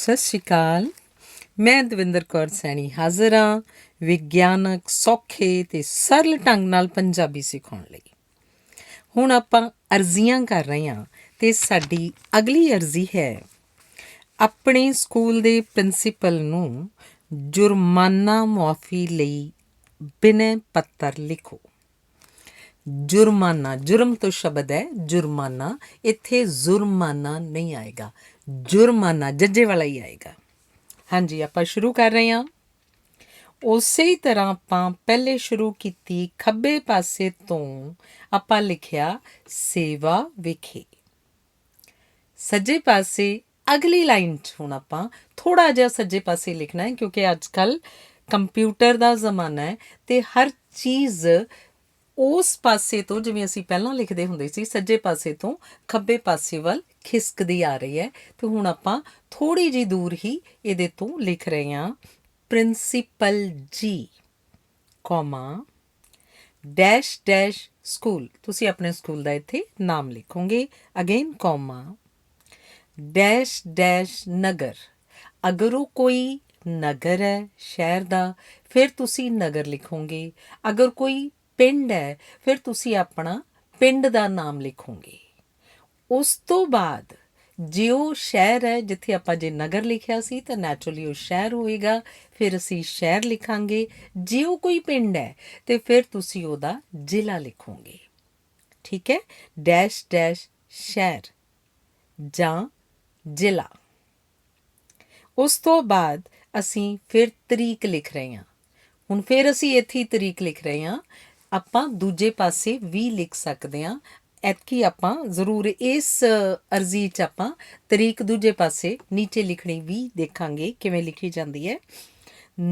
ਸਤਿ ਸ਼੍ਰੀ ਅਕਾਲ। ਮੈਂ ਦਵਿੰਦਰ ਕੌਰ ਸੈਣੀ ਹਾਜ਼ਰ ਹਾਂ ਵਿਗਿਆਨਕ ਸੌਖੇ ਅਤੇ ਸਰਲ ਢੰਗ ਨਾਲ ਪੰਜਾਬੀ ਸਿਖਾਉਣ ਲਈ। ਹੁਣ ਆਪਾਂ ਅਰਜ਼ੀਆਂ ਕਰ ਰਹੇ ਹਾਂ ਅਤੇ ਸਾਡੀ ਅਗਲੀ ਅਰਜ਼ੀ ਹੈ ਆਪਣੇ ਸਕੂਲ ਦੇ ਪ੍ਰਿੰਸੀਪਲ ਨੂੰ ਜੁਰਮਾਨਾ ਮੁਆਫੀ ਲਈ ਬਿਨੈ ਪੱਤਰ ਲਿਖੋ। ਜੁਰਮਾਨਾ, ਜੁਰਮ ਤੋਂ ਸ਼ਬਦ ਹੈ ਜੁਰਮਾਨਾ, ਇੱਥੇ ਜ਼ੁਰਮਾਨਾ ਨਹੀਂ ਆਏਗਾ, ਜੁਰਮਾਨਾ ਜੱਜੇ ਵਾਲਾ ਹੀ ਆਏਗਾ। ਹਾਂਜੀ, ਆਪਾਂ ਸ਼ੁਰੂ ਕਰ ਰਹੇ ਹਾਂ। ਉਸੇ ਤਰ੍ਹਾਂ ਆਪਾਂ ਪਹਿਲੇ ਸ਼ੁਰੂ ਕੀਤੀ ਖੱਬੇ ਪਾਸੇ ਤੋਂ ਆਪਾਂ ਲਿਖਿਆ ਸੇਵਾ ਵਿਖੇ। ਸੱਜੇ ਪਾਸੇ ਅਗਲੀ ਲਾਈਨ 'ਚ ਹੁਣ ਆਪਾਂ ਥੋੜ੍ਹਾ ਜਿਹਾ ਸੱਜੇ ਪਾਸੇ ਲਿਖਣਾ ਹੈ, ਕਿਉਂਕਿ ਅੱਜ ਕੱਲ੍ਹ ਕੰਪਿਊਟਰ ਦਾ ਜ਼ਮਾਨਾ ਹੈ ਅਤੇ ਹਰ ਚੀਜ਼ ਉਸ ਪਾਸੇ ਤੋਂ, ਜਿਵੇਂ ਅਸੀਂ ਪਹਿਲਾਂ ਲਿਖਦੇ ਹੁੰਦੇ ਸੀ ਸੱਜੇ ਪਾਸੇ ਤੋਂ ਖੱਬੇ ਪਾਸੇ ਵੱਲ ਖਿਸਕਦੀ ਆ ਰਹੀ ਹੈ। ਅਤੇ ਹੁਣ ਆਪਾਂ ਥੋੜ੍ਹੀ ਜਿਹੀ ਦੂਰ ਹੀ ਇਹਦੇ ਤੋਂ ਲਿਖ ਰਹੇ ਹਾਂ principal ji, comma dash dash school. ਤੁਸੀਂ ਆਪਣੇ ਸਕੂਲ ਦਾ ਇੱਥੇ ਨਾਮ ਲਿਖੋਗੇ। ਅਗੇਨ ਕੌਮਾ ਡੈਸ਼ ਡੈਸ਼ ਨਗਰ। ਅਗਰ ਉਹ ਕੋਈ ਨਗਰ ਹੈ ਸ਼ਹਿਰ ਦਾ, ਫਿਰ ਤੁਸੀਂ ਨਗਰ ਲਿਖੋਗੇ। ਅਗਰ ਕੋਈ ਪਿੰਡ ਹੈ ਫਿਰ ਤੁਸੀਂ ਆਪਣਾ ਪਿੰਡ ਦਾ ਨਾਮ ਲਿਖੋਗੇ। ਉਸ ਤੋਂ ਬਾਅਦ ਜੇ ਉਹ ਸ਼ਹਿਰ ਹੈ, ਜਿੱਥੇ ਆਪਾਂ ਜੇ ਨਗਰ ਲਿਖਿਆ ਸੀ ਤਾਂ ਨੈਚੁਰਲੀ ਉਹ ਸ਼ਹਿਰ ਹੋਏਗਾ, ਫਿਰ ਅਸੀਂ ਸ਼ਹਿਰ ਲਿਖਾਂਗੇ। ਜੇ ਉਹ ਕੋਈ ਪਿੰਡ ਹੈ ਤਾਂ ਫਿਰ ਤੁਸੀਂ ਉਹਦਾ ਜ਼ਿਲ੍ਹਾ ਲਿਖੋਗੇ। ਠੀਕ ਹੈ, ਡੈਸ਼ ਡੈਸ਼ ਸ਼ਹਿਰ ਜਾਂ ਜ਼ਿਲ੍ਹਾ। ਉਸ ਤੋਂ ਬਾਅਦ ਅਸੀਂ ਫਿਰ ਤਰੀਕ ਲਿਖ ਰਹੇ ਹਾਂ। ਹੁਣ ਫਿਰ ਅਸੀਂ ਇੱਥੇ ਹੀ ਤਰੀਕ ਲਿਖ ਰਹੇ ਹਾਂ, ਆਪਾਂ ਦੂਜੇ ਪਾਸੇ ਵੀ ਲਿਖ ਸਕਦੇ ਹਾਂ। ਐਤਕੀ ਆਪਾਂ ਜ਼ਰੂਰ ਇਸ ਅਰਜ਼ੀ 'ਚ ਆਪਾਂ ਤਰੀਕ ਦੂਜੇ ਪਾਸੇ ਨੀਚੇ ਲਿਖਣੀ ਵੀ ਦੇਖਾਂਗੇ ਕਿਵੇਂ ਲਿਖੀ ਜਾਂਦੀ ਹੈ।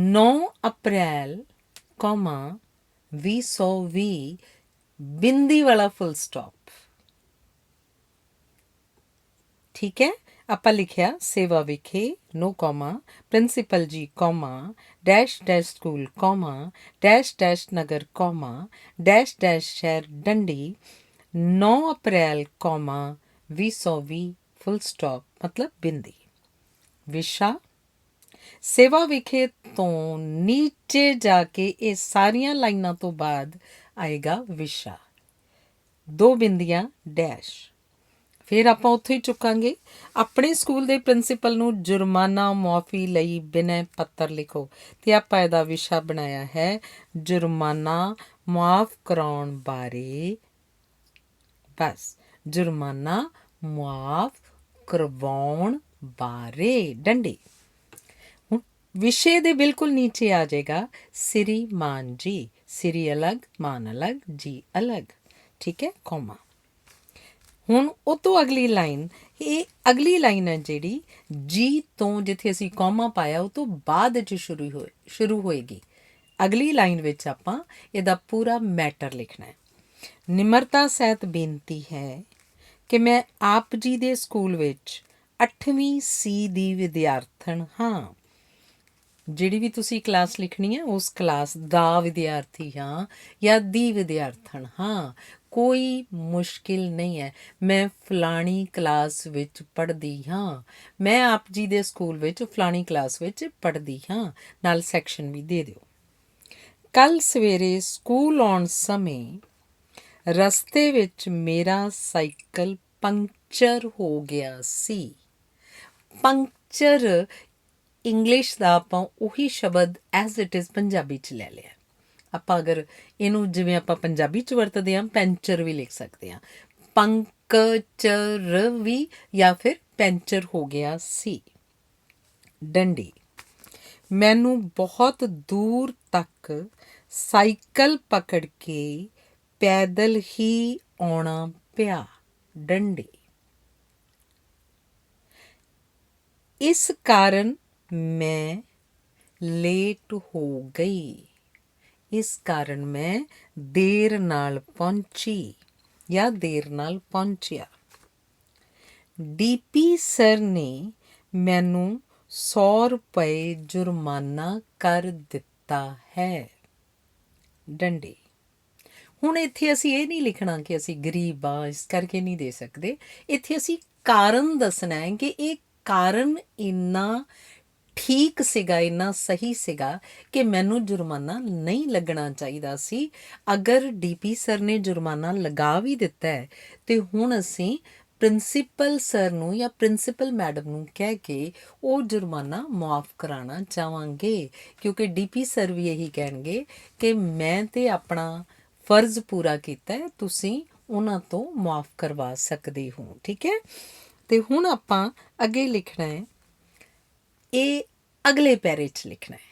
9 ਅਪ੍ਰੈਲ, 2020 ਬਿੰਦੀ ਵਾਲਾ ਫੁੱਲ ਸਟਾਪ। ਠੀਕ ਹੈ, ਆਪਾਂ ਲਿਖਿਆ ਸੇਵਾ ਵਿਖੇ, ਨੋ comma, principal ji, comma dash dash school, comma dash dash ਨਗਰ, ਕੌਮਾ ਡੈਸ਼ ਡੈਸ਼ ਸ਼ਹਿਰ ਡੰਡੀ, 9 ਅਪ੍ਰੈਲ, 2020 ਫੁੱਲ ਸਟਾਪ, ਮਤਲਬ ਬਿੰਦੀ। ਵਿਸ਼ਾ ਸੇਵਾ ਵਿਖੇ ਤੋਂ ਨੀਚੇ ਜਾ ਕੇ ਇਹ ਸਾਰੀਆਂ ਲਾਈਨਾਂ ਤੋਂ ਬਾਅਦ ਆਏਗਾ ਵਿਸ਼ਾ, 2 ਬਿੰਦੀਆਂ ਡੈਸ਼। ਫਿਰ ਆਪਾਂ ਉੱਥੇ ਹੀ ਚੁੱਕਾਂਗੇ। ਆਪਣੇ ਸਕੂਲ ਦੇ ਪ੍ਰਿੰਸੀਪਲ ਨੂੰ ਜੁਰਮਾਨਾ ਮੁਆਫੀ ਲਈ ਬਿਨੈ ਪੱਤਰ ਲਿਖੋ, ਅਤੇ ਆਪਾਂ ਇਹਦਾ ਵਿਸ਼ਾ ਬਣਾਇਆ ਹੈ ਜੁਰਮਾਨਾ ਮੁਆਫ ਕਰਾਉਣ ਬਾਰੇ। ਬਸ, ਜੁਰਮਾਨਾ ਮੁਆਫ ਕਰਵਾਉਣ ਬਾਰੇ, ਡੰਡੀ। ਹੁਣ ਵਿਸ਼ੇ ਦੇ ਬਿਲਕੁਲ ਨੀਚੇ ਆ ਜਾਏਗਾ ਸ੍ਰੀ ਮਾਨ ਜੀ, ਸ੍ਰੀ ਅਲੱਗ, ਮਾਨ ਅਲੱਗ, ਜੀ ਅਲੱਗ। ਠੀਕ ਹੈ, ਕੌਮਾ। ਹੁਣ ਉਹ ਤੋਂ ਅਗਲੀ ਲਾਈਨ, ਇਹ ਅਗਲੀ ਲਾਈਨ ਹੈ ਜਿਹੜੀ ਜੀ ਤੋਂ ਜਿੱਥੇ ਅਸੀਂ ਕੌਮਾ ਪਾਇਆ ਉਹ ਤੋਂ ਬਾਅਦ 'ਚ ਸ਼ੁਰੂ ਹੋਏਗੀ। ਅਗਲੀ ਲਾਈਨ ਵਿੱਚ ਆਪਾਂ ਇਹਦਾ ਪੂਰਾ ਮੈਟਰ ਲਿਖਣਾ ਹੈ। ਨਿਮਰਤਾ ਸਹਿਤ ਬੇਨਤੀ ਹੈ ਕਿ ਮੈਂ ਆਪ ਜੀ ਦੇ ਸਕੂਲ ਵਿੱਚ 8ਵੀਂ C ਦੀ ਵਿਦਿਆਰਥਣ ਹਾਂ। ਜਿਹੜੀ ਵੀ ਤੁਸੀਂ ਕਲਾਸ ਲਿਖਣੀ ਹੈ ਉਸ ਕਲਾਸ ਦਾ ਵਿਦਿਆਰਥੀ ਹਾਂ ਜਾਂ ਦੀ ਵਿਦਿਆਰਥਣ ਹਾਂ, ਕੋਈ ਮੁਸ਼ਕਿਲ ਨਹੀਂ ਹੈ। ਮੈਂ ਫਲਾਣੀ ਕਲਾਸ ਵਿੱਚ ਪੜ੍ਹਦੀ ਹਾਂ, ਮੈਂ ਆਪ ਜੀ ਦੇ ਸਕੂਲ ਵਿੱਚ ਫਲਾਣੀ ਕਲਾਸ ਵਿੱਚ ਪੜ੍ਹਦੀ ਹਾਂ, ਨਾਲ ਸੈਕਸ਼ਨ ਵੀ ਦੇ ਦਿਓ। ਕੱਲ੍ਹ ਸਵੇਰੇ ਸਕੂਲ ਆਉਣ ਸਮੇਂ ਰਸਤੇ ਵਿੱਚ ਮੇਰਾ ਸਾਈਕਲ ਪੰਕਚਰ ਹੋ ਗਿਆ ਸੀ। ਪੰਕਚਰ ਇੰਗਲਿਸ਼ ਦਾ ਆਪਾਂ ਉਹੀ ਸ਼ਬਦ ਐਜ਼ ਇਟ ਇਜ਼ ਪੰਜਾਬੀ 'ਚ ਲੈ ਲਿਆ। ਆਪਾਂ ਅਗਰ ਇਹਨੂੰ ਜਿਵੇਂ ਆਪਾਂ ਪੰਜਾਬੀ 'ਚ ਵਰਤਦੇ ਹਾਂ ਪੈਂਚਰ ਵੀ ਲਿਖ ਸਕਦੇ ਹਾਂ, ਪੰਕਚਰ ਵੀ, ਜਾਂ ਫਿਰ ਪੈਂਚਰ ਹੋ ਗਿਆ ਸੀ। ਡੰਡੀ ਮੈਨੂੰ ਬਹੁਤ ਦੂਰ ਤੱਕ ਸਾਈਕਲ ਪਕੜ ਕੇ ਪੈਦਲ ਹੀ ਆਉਣਾ ਪਿਆ। ਡੰਡੀ ਇਸ ਕਾਰਨ ਮੈਂ ਲੇਟ ਹੋ ਗਈ, ਇਸ ਕਾਰਨ ਮੈਂ ਦੇਰ ਨਾਲ ਪਹੁੰਚੀ ਜਾਂ ਦੇਰ ਨਾਲ ਪਹੁੰਚਿਆ। DP ਸਰ ਨੇ ਮੈਨੂੰ 100 ਰੁਪਏ ਜੁਰਮਾਨਾ ਕਰ ਦਿੱਤਾ ਹੈ। ਡੰਡੀ ਹੁਣ ਇੱਥੇ ਅਸੀਂ ਇਹ ਨਹੀਂ ਲਿਖਣਾ ਕਿ ਅਸੀਂ ਗਰੀਬ ਹਾਂ ਇਸ ਕਰਕੇ ਨਹੀਂ ਦੇ ਸਕਦੇ। ਇੱਥੇ ਅਸੀਂ ਕਾਰਨ ਦੱਸਣਾ ਹੈ ਕਿ ਇਹ ਕਾਰਨ ਇੰਨਾ ਠੀਕ ਸੀਗਾ, ਇੰਨਾ ਸਹੀ ਸੀਗਾ ਕਿ ਮੈਨੂੰ ਜੁਰਮਾਨਾ ਨਹੀਂ ਲੱਗਣਾ ਚਾਹੀਦਾ ਸੀ। ਅਗਰ ਡੀਪੀ ਸਰ ਨੇ ਜੁਰਮਾਨਾ ਲਗਾ ਵੀ ਦਿੱਤਾ ਹੈ ਤੇ ਹੁਣ ਅਸੀਂ ਪ੍ਰਿੰਸੀਪਲ ਸਰ ਨੂੰ ਜਾਂ ਪ੍ਰਿੰਸੀਪਲ ਮੈਡਮ ਨੂੰ ਕਹਿ ਕੇ ਉਹ ਜੁਰਮਾਨਾ ਮੁਆਫ ਕਰਾਉਣਾ ਚਾਹਾਂਗੇ, ਕਿਉਂਕਿ ਡੀਪੀ ਸਰ ਵੀ ਇਹੀ ਕਹਿਣਗੇ ਕਿ ਮੈਂ ਤੇ ਆਪਣਾ ਫਰਜ਼ ਪੂਰਾ ਕੀਤਾ ਹੈ, ਤੁਸੀਂ ਉਹਨਾਂ ਤੋਂ ਮੁਆਫ ਕਰਵਾ ਸਕਦੇ ਹੋ। ਠੀਕ ਹੈ, ਤੇ ਹੁਣ ਆਪਾਂ ਅੱਗੇ ਲਿਖਣਾ ਹੈ, ਇਹ ਅਗਲੇ ਪੈਰੇ 'ਚ ਲਿਖਣਾ ਹੈ,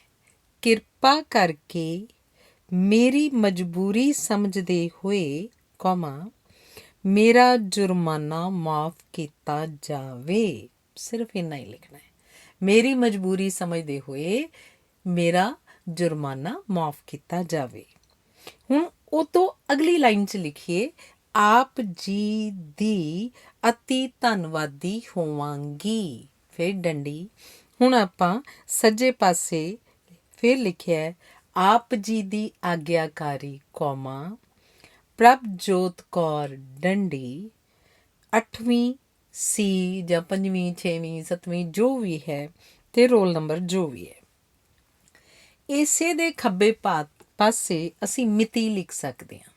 ਕਿਰਪਾ ਕਰਕੇ ਮੇਰੀ ਮਜਬੂਰੀ ਸਮਝਦੇ ਹੋਏ ਕੌਮਾ ਮੇਰਾ ਜੁਰਮਾਨਾ ਮਾਫ ਕੀਤਾ ਜਾਵੇ। ਸਿਰਫ ਇੰਨਾ ਹੀ ਲਿਖਣਾ ਹੈ, ਮੇਰੀ ਮਜਬੂਰੀ ਸਮਝਦੇ ਹੋਏ ਮੇਰਾ ਜੁਰਮਾਨਾ ਮਾਫ ਕੀਤਾ ਜਾਵੇ। ਹੁਣ ਉਹ ਤੋਂ ਅਗਲੀ ਲਾਈਨ 'ਚ ਲਿਖੀਏ, ਆਪ ਜੀ ਦੀ ਅਤੀ ਧੰਨਵਾਦੀ ਹੋਵਾਂਗੀ, ਫਿਰ ਡੰਡੀ। ਹੁਣ ਆਪਾਂ ਸੱਜੇ ਪਾਸੇ ਫਿਰ ਲਿਖਿਆ, ਆਪ ਜੀ ਦੀ ਆਗਿਆਕਾਰੀ ਕੌਮਾ ਪ੍ਰਭਜੋਤ ਕੌਰ ਡੰਡੀ 8ਵੀਂ ਸੀ ਜਾਂ 5ਵੀਂ 6ਵੀਂ 7ਵੀਂ ਜੋ ਵੀ ਹੈ ਤੇ ਰੋਲ ਨੰਬਰ ਜੋ ਵੀ ਹੈ। ਇਸੇ ਦੇ ਖੱਬੇ ਪਾਸੇ ਅਸੀਂ ਮਿਤੀ ਲਿਖ ਸਕਦੇ ਹਾਂ,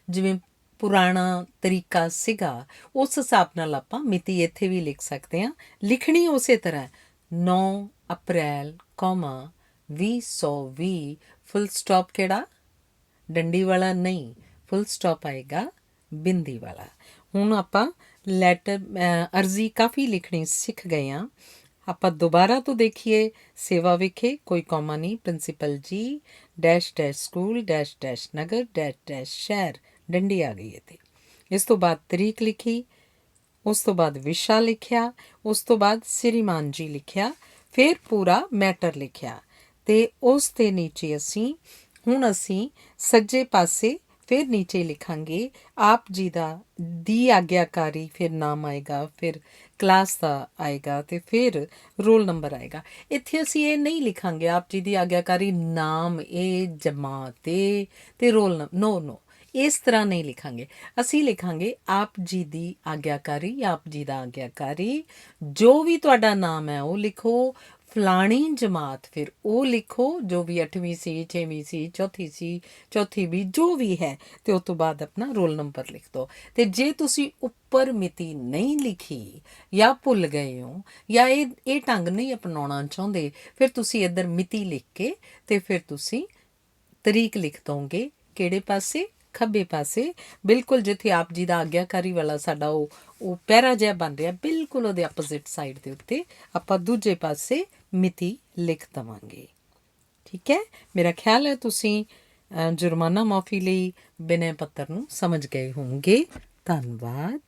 ਜਿਵੇਂ ਪੁਰਾਣਾ ਤਰੀਕਾ ਸੀਗਾ ਉਸ ਹਿਸਾਬ ਨਾਲ ਆਪਾਂ ਮਿਤੀ ਇੱਥੇ ਵੀ ਲਿਖ ਸਕਦੇ ਹਾਂ। ਲਿਖਣੀ ਉਸੇ ਤਰ੍ਹਾਂ 9 ਅਪ੍ਰੈਲ 2020 ਫੁੱਲ ਸਟਾਪ ਕਿਹੜਾ, ਡੰਡੀ ਵਾਲਾ ਨਹੀਂ, ਫੁੱਲ ਸਟਾਪ ਆਏਗਾ ਬਿੰਦੀ ਵਾਲਾ। ਹੁਣ ਆਪਾਂ ਲੈਟਰ ਅਰਜ਼ੀ ਕਾਫੀ ਲਿਖਣੀ ਸਿੱਖ ਗਏ ਹਾਂ। ਆਪਾਂ ਦੁਬਾਰਾ ਤੋਂ ਦੇਖੀਏ, ਸੇਵਾ ਵਿਖੇ ਕੋਈ ਕੌਮਾ ਨਹੀਂ, principal ji dash dash school dash dash ਨਗਰ ਡੈਸ਼ ਡੈਸ਼ ਸ਼ਹਿਰ, ਡੰਡੀ ਆ ਗਈ ਇੱਥੇ। ਇਸ ਤੋਂ ਬਾਅਦ ਤਰੀਕ ਲਿਖੀ, ਉਸ ਤੋਂ ਬਾਅਦ ਵਿਸ਼ਾ ਲਿਖਿਆ, ਉਸ ਤੋਂ ਬਾਅਦ ਸ੍ਰੀਮਾਨ ਜੀ ਲਿਖਿਆ, ਫਿਰ ਪੂਰਾ ਮੈਟਰ ਲਿਖਿਆ ਤੇ ਉਸ ਦੇ ਨੀਚੇ ਅਸੀਂ ਸੱਜੇ ਪਾਸੇ ਫਿਰ ਨੀਚੇ ਲਿਖਾਂਗੇ ਆਪ ਜੀ ਦੀ ਆਗਿਆਕਾਰੀ, ਫਿਰ ਨਾਮ ਆਏਗਾ, ਫਿਰ ਕਲਾਸ ਦਾ ਆਏਗਾ ਤੇ ਫਿਰ ਰੋਲ ਨੰਬਰ ਆਏਗਾ। ਇੱਥੇ ਅਸੀਂ ਇਹ ਨਹੀਂ ਲਿਖਾਂਗੇ ਆਪ ਜੀ ਦੀ ਆਗਿਆਕਾਰੀ ਨਾਮ ਇਹ ਜਮਾਤ ਤੇ ਰੋਲ ਨੰਬਰ, ਨੋ, ਇਸ ਤਰ੍ਹਾਂ ਨਹੀਂ ਲਿਖਾਂਗੇ। ਅਸੀਂ ਲਿਖਾਂਗੇ ਆਪ ਜੀ ਦੀ ਆਗਿਆਕਾਰੀ, ਆਪ ਜੀ ਦਾ ਆਗਿਆਕਾਰੀ, ਜੋ ਵੀ ਤੁਹਾਡਾ ਨਾਮ ਹੈ ਉਹ ਲਿਖੋ, ਫਲਾਣੀ ਜਮਾਤ ਫਿਰ ਉਹ ਲਿਖੋ ਜੋ ਵੀ 8ਵੀਂ ਸੀ 6ਵੀਂ ਸੀ ਚੌਥੀ ਸੀ ਚੌਥੀ ਵੀ ਜੋ ਵੀ ਹੈ, ਤੇ ਉਸ ਤੋਂ ਬਾਅਦ ਆਪਣਾ ਰੋਲ ਨੰਬਰ ਲਿਖ ਦਿਓ। ਤੇ ਜੇ ਤੁਸੀਂ ਉੱਪਰ ਮਿਤੀ ਨਹੀਂ ਲਿਖੀ ਜਾਂ ਭੁੱਲ ਗਏ ਹੋ ਜਾਂ ਇਹ ਢੰਗ ਨਹੀਂ ਅਪਣਾਉਣਾ ਚਾਹੁੰਦੇ, ਫਿਰ ਤੁਸੀਂ ਇੱਧਰ ਮਿਤੀ ਲਿਖ ਕੇ ਤੇ ਫਿਰ ਤੁਸੀਂ ਤਰੀਕ ਲਿਖ ਦੋਗੇ ਕਿਹੜੇ ਪਾਸੇ, ਖੱਬੇ ਪਾਸੇ, ਬਿਲਕੁਲ ਜਿੱਥੇ ਆਪ ਜੀ ਦਾ ਆਗਿਆਕਾਰੀ ਵਾਲਾ ਸਾਡਾ ਉਹ ਪੈਰਾ ਜਿਹਾ ਬਣ ਰਿਹਾ, ਬਿਲਕੁਲ ਉਹਦੇ ਆਪੋਜ਼ਿਟ ਸਾਈਡ ਦੇ ਉੱਤੇ ਆਪਾਂ ਦੂਜੇ ਪਾਸੇ ਮਿਤੀ ਲਿਖ ਦੇਵਾਂਗੇ। ਠੀਕ ਹੈ, ਮੇਰਾ ਖਿਆਲ ਹੈ ਤੁਸੀਂ ਜੁਰਮਾਨਾ ਮਾਫੀ ਲਈ ਬਿਨੈ ਪੱਤਰ ਨੂੰ ਸਮਝ ਗਏ ਹੋਣਗੇ। ਧੰਨਵਾਦ।